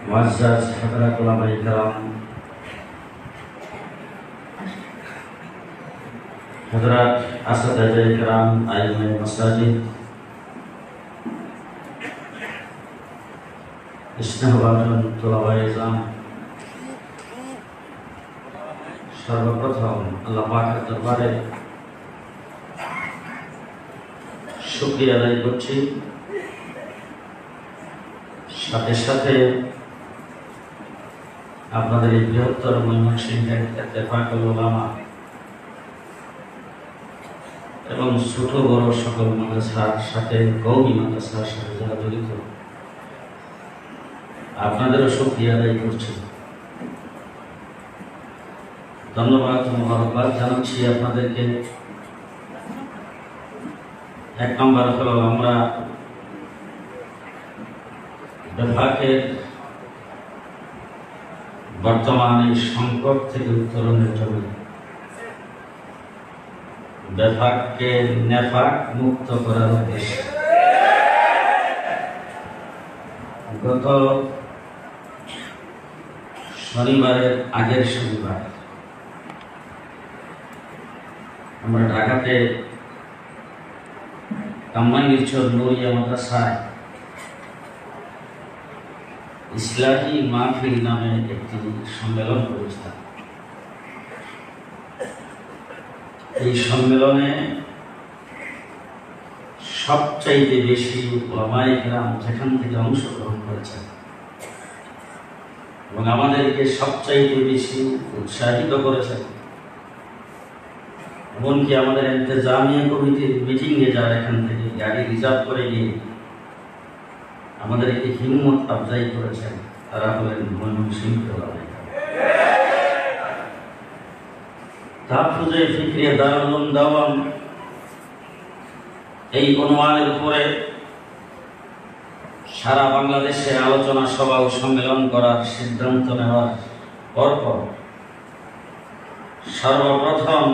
মুআজ্জাজ হযরত উলামায়ে কেরাম, হযরত আসাদায়ে কেরাম, আইমে মাসাজিদ, স্নেহভাজন তোলাবায়ে ইসলাম, সর্বপ্রথম আল্লাহ পাকের দরবারে শুকরিয়া আদায় করছি। সাথে সাথে আপনাদের এই বৃহত্তর ময়মনসিংহের ইত্তেফাকুল উলামা এবং ছোট বড় সকল মাদ্রাসার সাথে কওমি মাদ্রাসার সাথে যারা জড়িত, আপনাদেরও শুকরিয়া আদায় করছি। ধন্যবাদ, মোবারকবাদ জানাচ্ছি আপনাদেরকে। এক নম্বর হলো আমরা বেফাকের বর্তমানে সংকট থেকে উত্তরণের জন্য বেফাককে নেফাক মুক্ত করার উদ্দেশ্যে গত শনিবারের আগের শনিবার আমরা ঢাকাতে কাম্মাইনিরচর নুরিয়া মাদ্রাসায় ইসলামী মাহফিল নামে একটি সম্মেলন করেছিলাম। এই সম্মেলনে সবচাইতে বেশি উলামায়ে কেরাম যেখান থেকে অংশগ্রহণ করেছেন এবং আমাদেরকে সবচাইতে বেশি উৎসাহিত করেছেন, এমনকি আমাদের ইন্তেজামিয়া কমিটির মিটিংয়ে যারা এখান থেকে গাড়ি রিজার্ভ করে গিয়ে আমাদেরকে হিম্মত আফজাই করেছেন, তারা হলেন ময়মনসিংহের উলামায়ে কেরাম। তাহফুজে ফিকরিয়া দারুল উলুম দেওয়ান এই অনুমানের উপরে সারা বাংলাদেশে আলোচনা সভা ও সম্মেলন করার সিদ্ধান্ত নেওয়ার পরপর সর্বপ্রথম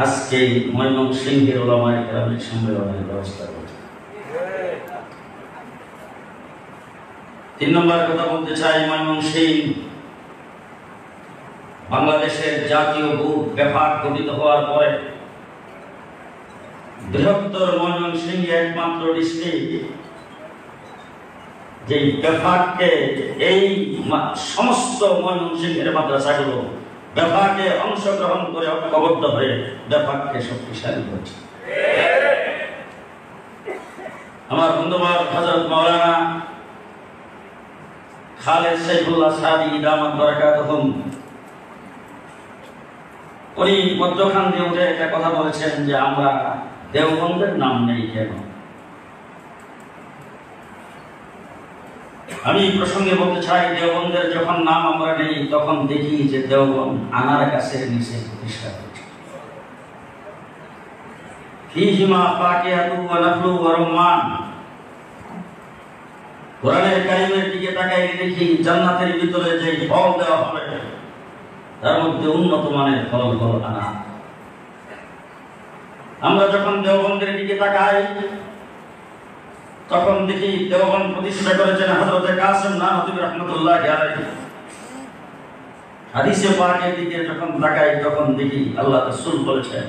আজকে ময়মনসিংহের উলামায়ে কেরামের সম্মেলনের ব্যবস্থা করছে। 3 নম্বর কথা বলতে চাই, ময়মনসিংহ বাংলাদেশের জাতীয় বুথ বেফাক গঠিত হওয়ার পরে বৃহত্তর ময়মনসিংহ একমাত্র ডিস্ট্রিক্ট যে বেফাককে এই সমস্ত ময়মনসিংহের মাদ্রাসাগুলো বেফাকে অংশগ্রহণ করে ঐক্যবদ্ধ হয়ে বেফাককে শক্তিশালী করছে। আমার বন্ধুবর হযরত মাওলানা খালেদ সাইফুল্লাহ সাদি দামাত বারাকাতুহুম উনি মধ্যখান দিয়ে উঠে একটা কথা বলেছেন যে আমরা দেওবন্দের নাম নেই কেন। আমি প্রসঙ্গে বলতে চাই, দেওবন্দের যখন নাম আমরা নেই তখন দেখি যে দেওবন্দ আনার গাছের নিচে প্রতিষ্ঠা করছে। ফীহিমা ফাকিহাতু ওয়া নাখলু ওয়া রুম্মান। কোরআনের কারিমের দিকে তাকাই দেখি জান্নাতের ভিতরে যে ফল দেওয়া হবে তার মধ্যে উন্নত মানের ফল হলো আনার। আমরা যখন দেওবন্দের দিকে তাকাই তখন দেখি দেওবন্দ প্রতিষ্ঠা করেছেন হযরত কাসিম নানতুবী রাহমাতুল্লাহি আলাইহি। হাদিসে পাকের দিকে যখন তাকাই তখন দেখি আল্লাহ রাসূল বলেছেন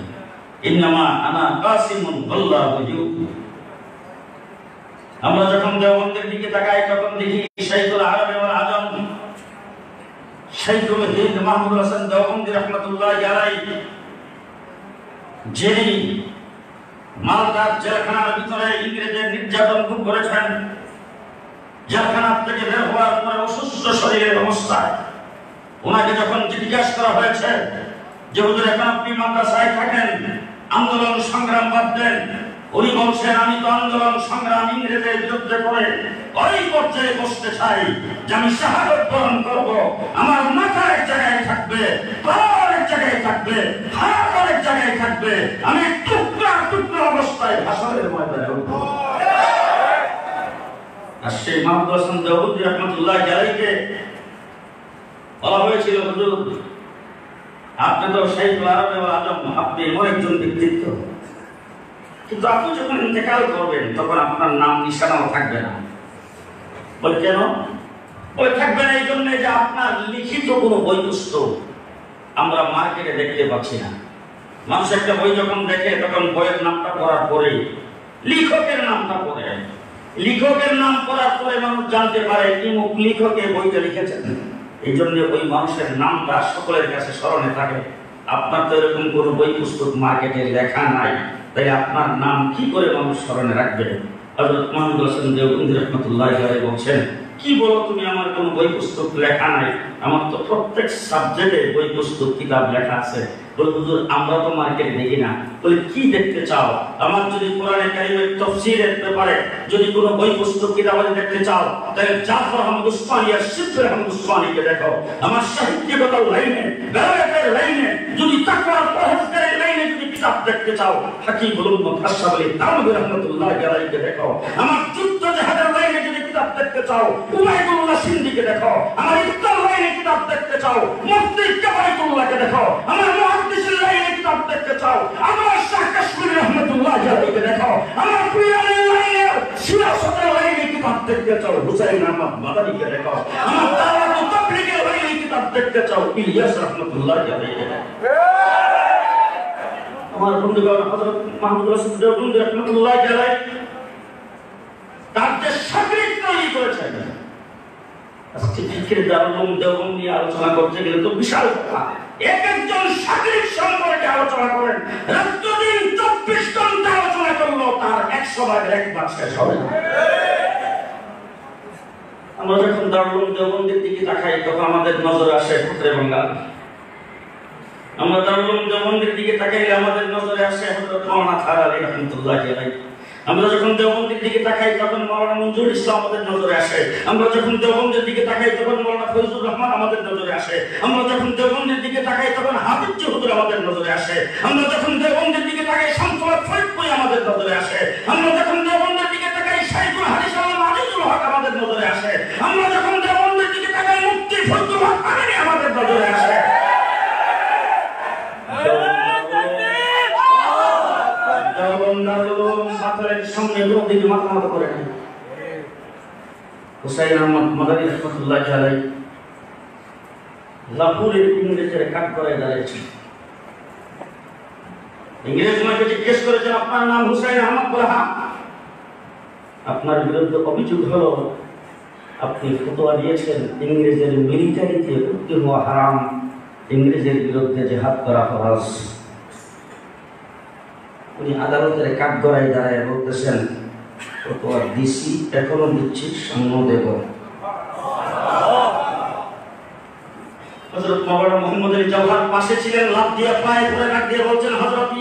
ইন্নামা আনা কাসিমুন আল্লাহু ইউতি। আমরা যখন দেওবন্দের দিকে তাকাই তখন দেখি শাইখুল আরব ওয়াল আজম শাইখুল হিন্দ মাহমুদ হাসান দেওবন্দি রাহমাতুল্লাহি আলাইহি, যিনি মালদার জেলখানার ভিতরে ইংরেজের নির্যাতন ভোগ করেছেন, জেলখানা থেকে বের হওয়ার পরে অসুস্থ শরীরের অবস্থায় ওনাকে যখন জিজ্ঞাসা করা হয়েছে যে হুজুর এখন আপনি মাদ্রাসায় থাকেন, আন্দোলন সংগ্রাম বাদ দেন, উনি বলছেন আমি তো আন্দোলন সংগ্রাম ইংরেজের বিরুদ্ধে করে ওই পর্যায়ে বসতে চাই যে আমি শাহাদাত বরণ করব, আমার মাথা এক জায়গায় থাকবে, পা এক জায়গায় থাকবে, হাত এক জায়গায় থাকবে, আমি টুকরা টুকরা অবস্থায় হাসরের ময়দানে উঠব। আর সেই মাহমুদ হাসান দেওবন্দি রাহমাতুল্লাহি আলাইহিকে বলা হয়েছিল হুজুর আপনি তো শাইখুল আরব ওয়াল আজম, আপনি এমন একজন ব্যক্তিত্ব, কিন্তু আপনি যখন ইন্তেকাল করবেন তখন আপনার নাম নিশানাও থাকবে না। বলে কেন? ওই থাকবেন এই জন্য যে আপনার লিখিত কোনো বই পুস্তক আমরা মার্কেটে দেখতে পাচ্ছি না। মানুষ একটা বই যখন দেখে তখন বইয়ের নামটা পড়ার পরে লেখকের নামটা পড়ে, লেখকের নাম পড়ার পরে মানুষ জানতে পারে কি লেখকে বইটা লিখেছেন। এই জন্য ওই মানুষের নামটা সকলের কাছে স্মরণে থাকে। আপনার তো এরকম কোনো বই পুস্তক মার্কেটে লেখা নাই, তাই আপনার নাম কি করে মানুষ স্মরণে রাখবে? হযরত মুহাম্মদ হোসেন দেওবন্দি রাহমাতুল্লাহি আলাইহি বলছেন, কি বলো তুমি আমার কোনো বই পুস্তক লেখা নাই? আমার তো প্রত্যেক সাবজেক্টে বই পুস্তক কিতাব লেখা আছে। বলে হুজুর আমরা তো মার্কেটে দেখি না। বলে কি দেখতে চাও? আমার যদি কোরআনে কারীমের তাফসীরের ব্যাপারে যদি কোনো বই পুস্তক কিতাব দেখতে চাও তাহলে জাফর আহমদ উসমানী আর শিবর আহমদ উসমানীকে দেখো। আমার সাহিত্যিকতার লাইনে, বেলায়েতের লাইনে, যদি তাকওয়ার পরহেজগারের লাইনে যদি কিতাব দেখতে চাও হাকিমুল উম্মাত আশরাফ আলী থানভী রাহমাতুল্লাহি আলাইহিকে দেখো। আমার যুদ্ধ জাহাদের লাইনে যদি কিতাব দেখতে চাও উবাইদুল্লাহ সিন্দিকে দেখো। আমার ইফতার লাইনে কিতাব দেখতে চাও মুফতি কাবাইতুল্লাহকে দেখো। আমার মুহাদ্দিসের লাইনে কিতাব দেখতে চাও আমার শাহ কাশমীরি রাহমাতুল্লাহি আলাইহিকে দেখো। আমার কুরআনের লাইনে সিরাসতের লাইনে কিতাব দেখতে চাও হুসাইন আহমদ মাদানীকে দেখো। আমার দাওয়াত ও তাবলীগের লাইনে কিতাব দেখতে চাও ইলিয়াস রাহমাতুল্লাহি আলাইহিকে দেখো। আমার বন্ধুগণ হযরত মুহাম্মদ রাসূল দেওবন্দি রাহমাতুল্লাহি আলাইহি তার যে শাগরিদ তৈরি করেছেন, আজকে ফিকরে দারুল উলুম দেওবন্দ নিয়ে আলোচনা করতে গেলে তো বিশাল কথা। এক একজন শাগরিদ সম্পর্কে আলোচনা করেন, রাতদিন 24 ঘন্টা আলোচনা করলেও তার 100 ভাগের 1 ভাগ শেষ হবে না। আমরা যখন দারুল উলুম দেওবন্দের দিকে তাকাই তখন আমাদের নজরে আসে ফখরে বাঙ্গাল। আমরা দারুল উলুম দেওবন্দের দিকে তাকাইলে আমাদের নজরে আসে হযরত মাওলানা খান আলী রাহমাতুল্লাহি আলাইহি। আমরা যখন দেওবন্দের দিকে তাকাই তখন মাওলানা মঞ্জুর ইসলাম আমাদের নজরে আসে। আমরা যখন দেওবন্দের দিকে তাকাই তখন মাওলানা ফয়জুর রহমান আমাদের নজরে আসে। আমরা যখন দেওবন্দের দিকে তাকাই তখন হাফিজ চৌধুরী আমাদের নজরে আসে। আমরা যখন দেওবন্দের দিকে তাকাই শামসুল হক ফরিদপুরি আমাদের নজরে আসে। আমরা যখন দেওবন্দের দিকে তাকাই শাইখুল হাদিস আল্লামা আজিজুল হক আমাদের নজরে আসে। আমরা যখন দেওবন্দের দিকে তাকাই মুফতি ফজলুল হক আমিনী আমাদের নজরে আসে। সামনে দিকে মাথা মতো করে নেয়। হুসাইন আহমদ মাদানী রাহমাতুল্লাহি আলাইহি লাহোরের ইংরেজের কাঠ করায় দাঁড়িয়েছে। ইংরেজ ওনাকে জিজ্ঞেস করেছেন আপনার নাম হুসাইন আহমদ? বলে হ্যাঁ। আপনার বিরুদ্ধে অভিযোগ হলো আপনি ফতোয়া দিয়েছেন ইংরেজের মিলিটারিতে ভর্তি হওয়া হারাম, ইংরেজের বিরুদ্ধে জিহাদ করা ফরজ। উনি আদালতের কাঠগড়ায় দাঁড়ায় বলতেছেন ফতোয়া দিছি, এখনো দিচ্ছি, সামনে দেব। হযরত মাওলানা মুহাম্মদ আলী জওহার পাশে ছিলেন, লাফ দিয়ে পায়ে পড়ে ডাক দিয়ে বলছেন হযরত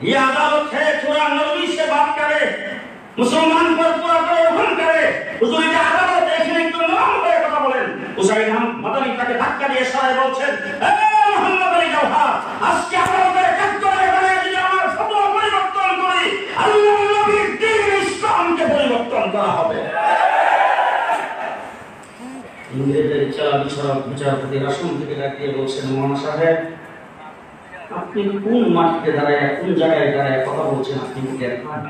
ये अदालत है थोड़ा नरमी से बात करे, मुसलमान पर पूरा प्रलोभन करे। হুজুর এটা আদালত, এখানে একটু নরম হয়ে কথা বলেন। হুসাইন আহমদ মাদানী তাকে ধাক্কা দিয়ে সরায় বলছেন এ মুহাম্মদ আলী জওহার, আজকে আদালতের কাঠগড়ায় দাঁড়িয়ে যদি আমার ফতোয়া পরিবর্তন করি আল্লাহর নবীর দ্বীন ইসলামকে পরিবর্তন করা হবে। ইংরেজের চালা বিচারপতির আসন থেকে ডাক দিয়ে বলছেন মাওলানা সাহেব, আপনি কোন মাটিতে দাঁড়ায় কোন জায়গায় দাঁড়ায় কথা বলছেন আপনি কি দেখেন?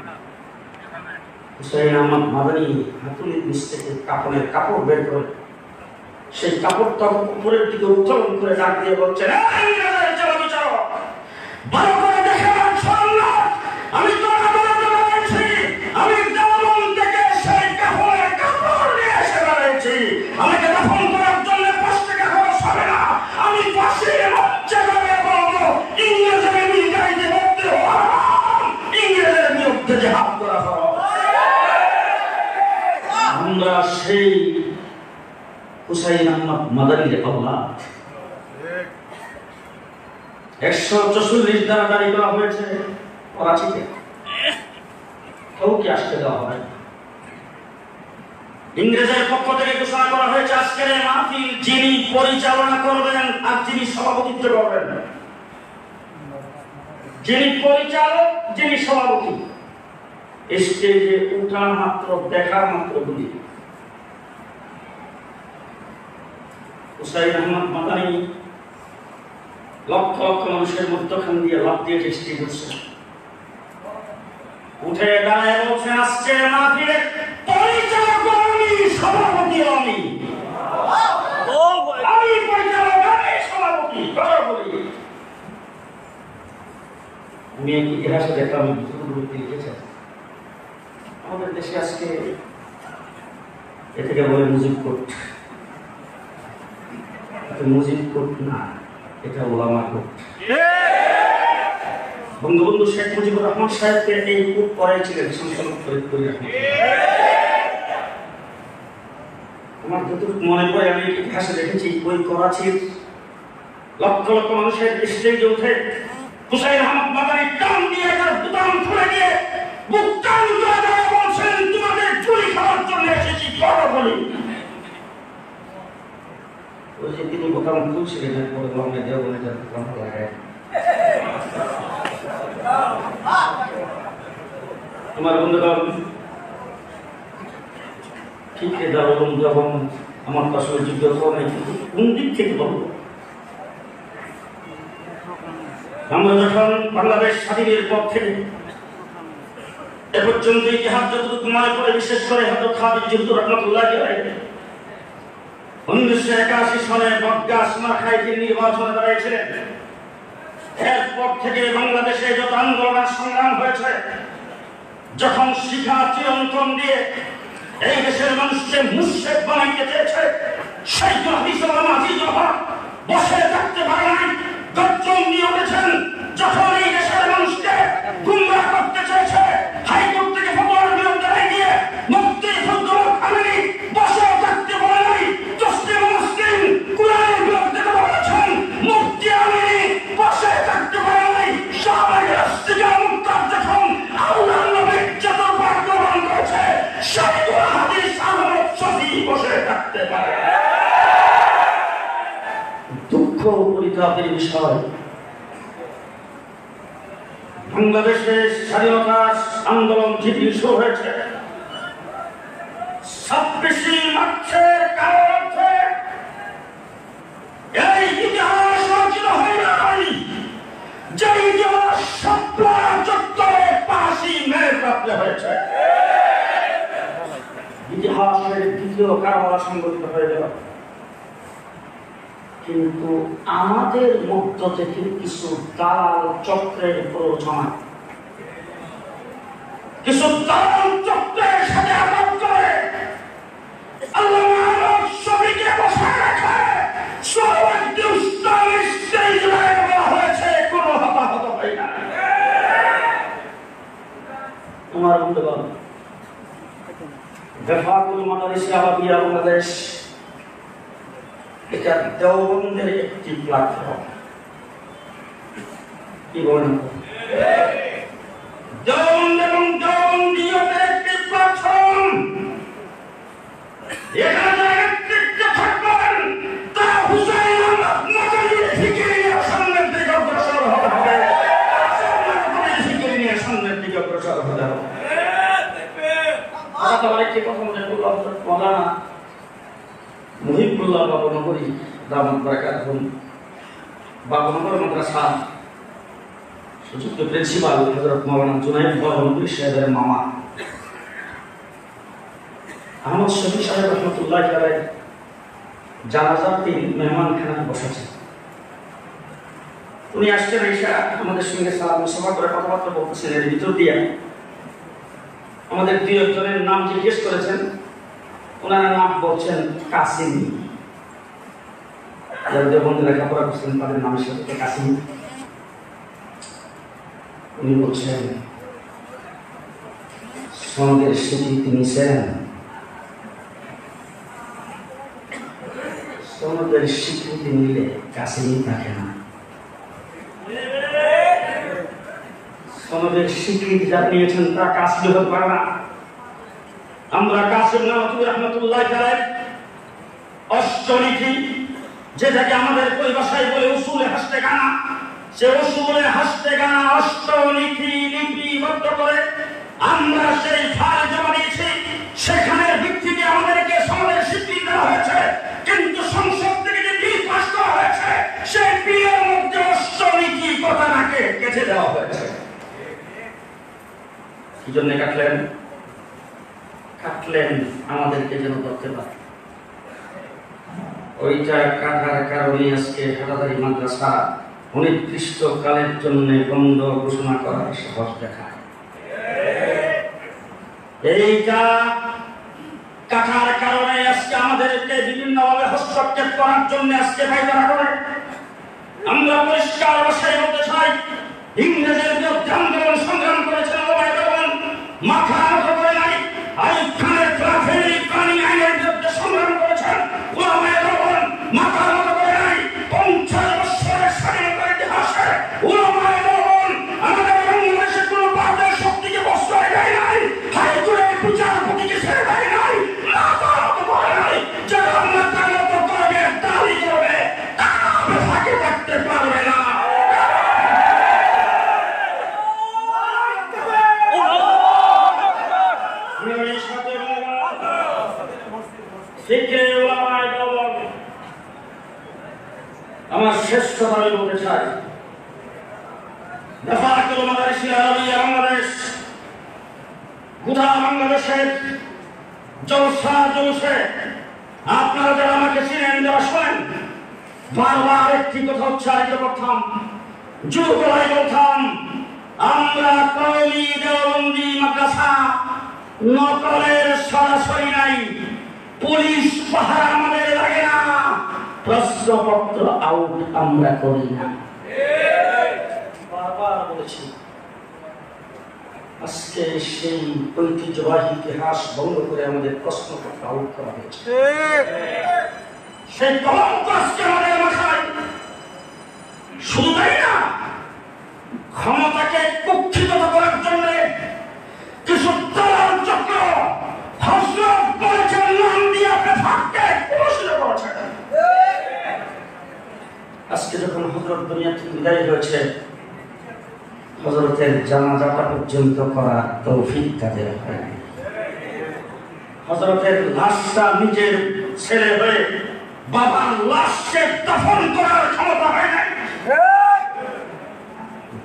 হুসাইন আহমদ মাদানী হাতুড়ির নিচ থেকে কাপড়ের কাপড় বের করে সেই কাপড়টা উপরের দিকে উত্তোলন করে ডাক দিয়ে বলছেন ইংরেজের চালা বিচারক, ভালো করে দেখে রাখ সম্রাট, আমি তো আদালতে দাঁড়িয়েছি, আমি দেওবন্দ থেকে সেই কাপড়ের কাপড় নিয়ে এসে দাঁড়িয়েছি। আমাকে দাফন করার জন্য 5 টাকা খরচ হবে না। আমি ফাঁসি মঞ্চে দাঁড়িয়ে বলবো ইংরেজের মিলিটারিতে ভর্তি হওয়া হারাম, ইংরেজের বিরুদ্ধে জিহাদ করা ফরজ। আমরা সেই হুসাইন আহমদ মাদানীর আওলাদ। 144 দ্বারা দাঁড়ি করা হয়েছে করাচিতে, কাউকে আসতে দেওয়া হবে না। ইংরেজের পক্ষ থেকে ঘোষণা করা হয়েছে আজকের এই মাহফিল যিনি পরিচালনা করবেন আর যিনি সভাপতিত্ব করবেন, যিনি পরিচালক যিনি সভাপতি, স্টেজে উঠা মাত্র দেখার মাত্র গুলি। হুসাইন আহমদ মাদানী লক্ষ লক্ষ মানুষের মধ্যখান দিয়ে লাফ দিয়ে স্টেজ উঠছেন, উঠে দাঁড়ায় বলছেন আজকের মাহফিলের পরিচালক আমি, সভাপতি ইতিহাসে দেখলাম ব্যক্তি লিখেছেন আমাদের দেশে আজকে এ থেকে বলে মুজিব কোর্ট, মুজিব কোর্ট না, এটা ওলামা কোর্ট। বঙ্গবন্ধু শেখ মুজিবুর রহমান সাহেবকে এই কোর্ট করাইছিলেন সংসদ ফরিদপুর। আমার যতটুকু মনে পড়ে আমি ইতিহাসে দেখেছি ওই করাচির লক্ষ লক্ষ মানুষের স্টেজে উঠে হুসাইন আহমদ মাদানি টান দিয়ে তার বুতাম খুলে দিয়ে বুক টান দিয়ে বলছেন তোমাদের চুরি খাওয়ার জন্য এসেছি কথা বলি। ওই যে তিনি বোতাম খুলছিলেন এরপরে লঙ্গে দেওয়া বলে যার বোতাম লাগায় আমার বন্ধুগণ ঠিক দারুল বন্ধু এবং আমার পাশে যোগ্যতা নেই, কিন্তু কোন দিক থেকে বলবো আমরা যখন বাংলাদেশ স্বাধীনের পর থেকে এ পর্যন্ত ইতিহাস যতটুকু মনে পড়ে, বিশেষ করে হযরত খালিদ জিহ্দুর রহমাতুল্লাহ আলাইহি 1981 সালে বদগাছ মাখাইতে নির্বাচনে দাঁড়িয়েছিলেন। এরপর থেকে বাংলাদেশে যত আন্দোলন সংগ্রাম হয়েছে, যখন শিখা চিরন্তন দিয়ে এই দেশের মানুষকে মুশরিক বানাইতে চেয়েছে, সেই বসে থাকতে পারে নাই, গর্জন দিয়ে উঠেছেন। যখন এই দেশের মানুষকে গুমরাহ করতে চেয়েছে, হাইকোর্ট থেকে ফতোয়ার বিরুদ্ধে রায় দিয়ে মুফতি ফজলুল খামেনি বসে থাকতে পারে নাই, তসলিমা মুসলিম কুরআনের বিরুদ্ধে বলেছেন, মুফতি আমিনী বসে থাকতে পারে নাই, শাহবাগ রাষ্ট্রীয় মুক্তার যখন আল্লাহর নবীর যত গ্রহণ করেছে, সেই হাদিস আহমদ শফি বসে থাকতে পারে। দুঃখ পরিতাপের বিষয়, বাংলাদেশের স্বাধীনতা আন্দোলন যেটি শুরু হয়েছে 26 মার্চের কারণে এই ইতিহাস রচিত হয় নাই, যে ইতিহাস শাপলা চত্বরে 5ই মে প্রাপ্ত হয়েছে। ইতিহাসের দ্বিতীয় কারবালা সংগঠিত হয়ে গেল, কিন্তু আমাদের মধ্য থেকে কিছু দালাল চক্রের প্ররোচনা, কিছু দালাল চক্রের সাথে আঘাত করে আল্লামা শফিকে বসায় রাখে সোহরাওয়ার্দী ইসলামের স্টেজ দেওয়া হয়েছে, কোনো হতাহত হয় না। আমার বন্ধুগণ, বেফাকুল মাদারিস আরবিয়া বাংলাদেশ এটা দেওবন্দের একটি প্ল্যাটফর্ম। কি বলেন? দেওবন্দ এবং দেওবন্দিয়তের একটি প্ল্যাটফর্ম। এখানে নেতৃত্বে থাকবেন তা হুসাইন আহমদ মাদানির ফিকির নিয়ে সামনের দিকে অগ্রসর হতে হবে, ফিকির নিয়ে সামনের দিকে অগ্রসর হতে হবে। আমার একটি কথা মনে করল, মৌলানা মুহিবুল্লাহ বাবনগরী দামাত বারাকাতুহুম বাবনগর মাদ্রাসা সুযোগ্য প্রিন্সিপাল হযরত মাওলানা জুনায়েদ বাবনগরী সাহেবের মামা আহমদ শফি সাহেব রহমতুল্লাহ আলাইহি জানাজার দিন মেহমানখানায় বসেছেন। উনি আসছেন, এসে আমাদের সঙ্গে সালাম মুসাফা করে কথাবার্তা বলতেছেন। এর ভিতর দিয়ে আমাদের দুই একজনের নাম জিজ্ঞেস করেছেন, ওনার নাম বলছেন কাসিম। যারা বন্ধু লেখাপড়া করছেন তাদের নামের সাথে কাসিম। উনি বলছেন সনদের স্বীকৃতি নিছেন, সনদের স্বীকৃতি নিলে কাসিমই থাকে না। সনদের স্বীকৃতি যা নিয়েছেন তা কাসিম হতে পারে না। আমরা কাসিম নাওয়াতুর রহমাতুল্লাহ আলাইহি অষ্টনীতি, যেটাকে আমাদের পরিভাষায় বলে উসুলে হাসতে গানা, সে উসুলে হাসতে গানা অষ্টনীতি লিপিবদ্ধ করে আমরা সেই ফাইল জমা দিয়েছি। সেখানে ভিত্তিতে আমাদেরকে সনদের স্বীকৃতি দেওয়া হয়েছে, কিন্তু সংসদ থেকে যে বিল পাস করা হয়েছে সেই বিলের মধ্যে অষ্টনীতি কথাটাকে কেটে দেওয়া হয়েছে। কি জন্য কাটলেন? কাটলেন আমাদেরকে যেন ধরতে পারে। ওইটা কাটার কারণে আজকে হাটাদারি মাদ্রাসা অনির্দিষ্টকালের জন্য বন্ধ ঘোষণা করার সাহস দেখায়। এইটা কাঠার কারণে আজকে আমাদেরকে বিভিন্নভাবে হস্তক্ষেপ করার জন্য আজকে পায়তারা করে। আমরা পরিষ্কার ভাষায় বলতে চাই, ইংরেজের বিরুদ্ধে আন্দোলন সংগ্রাম করেছেন ওবায়দুর রহমান, মাথা নত করে নাই। আইয়ুব খানের ট্রাফিক প্রাণী আইনের বিরুদ্ধে সংগ্রাম করেছেন ওবায়দুর রহমান, মাথা নত করে নাই। 50 বছরের স্বাধীনতার ইতিহাসে ওবায়দুর রহমান আমাদের বাংলাদেশের কোনো বাদের শক্তিকে প্রশ্রয় দেয় নাই, হাইকোর্টের বিচারপতিকে ছেড়ে দেয় নাই, মাথা নত করে নাই। যারা মাথা নত করবে, দাবি করবে, তারা ফাঁকে থাকতে পারবে না। আমার শ্রেষ্ঠ দাবি বলতে চাই, বাংলাদেশ গোটা বাংলাদেশের জলসা জলসে আপনারা যারা আমাকে চিনেন, যারা শোনেন, বারবার একটি কথা উচ্চারিত করতাম, জোর গলায় বলতাম, আমরা কওমি দেওবন্দি মাদ্রাসা নকলের সরাসরি নাই, পুলিশ পাহারা আমাদের লাগে না, প্রশ্নপত্র আউট আমরা করি না। বারবার বলেছি, আজকে সেই ঐতিহ্যবাহী ইতিহাস বন্ধ করে আমাদের প্রশ্নপত্র আউট করা হয়েছে। সেই কলঙ্ক আজকে আমাদের মাথায়। শুধু তাই না, ক্ষমতাকে কুক্ষিগত করার জন্য কিছু দালাল চক্র হযরত বলেছেন নাম দিয়ে আপনি ফাঁককে পুরস্কৃত করেছেন। আজকে যখন হযরত দুনিয়া থেকে বিদায় হয়েছে, হযরতের জানাজাটা পর্যন্ত করার তৌফিক তাদের হয়নি। হযরতের লাশটা নিজের ছেলে হয়ে বাবার লাশকে দাফন করার ক্ষমতা হয় নাই।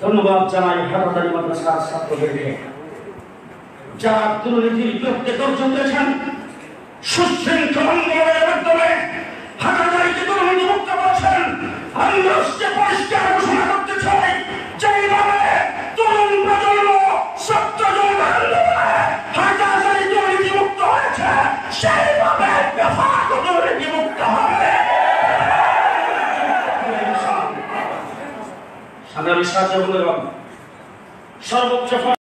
ধন্যবাদ জানাই হাটাদারি মাদ্রাসার ছাত্রদেরকে, যারা দুর্নীতির বিরুদ্ধে গর্জন করেছেন, সুশৃঙ্খল আন্দোলনের মাধ্যমে হাটাদারিকে দুর্নীতিমুক্ত করেছেন। আমরা পরিষ্কার ঘোষণা করতে চাই, যেইভাবে তরুণ প্রজন্ম সত্য আন্দোলনে হাটাদারি দুর্নীতিমুক্ত হয়েছে, সেইভাবে দুর্নীতিমুক্ত হবে। সর্বোচ্চ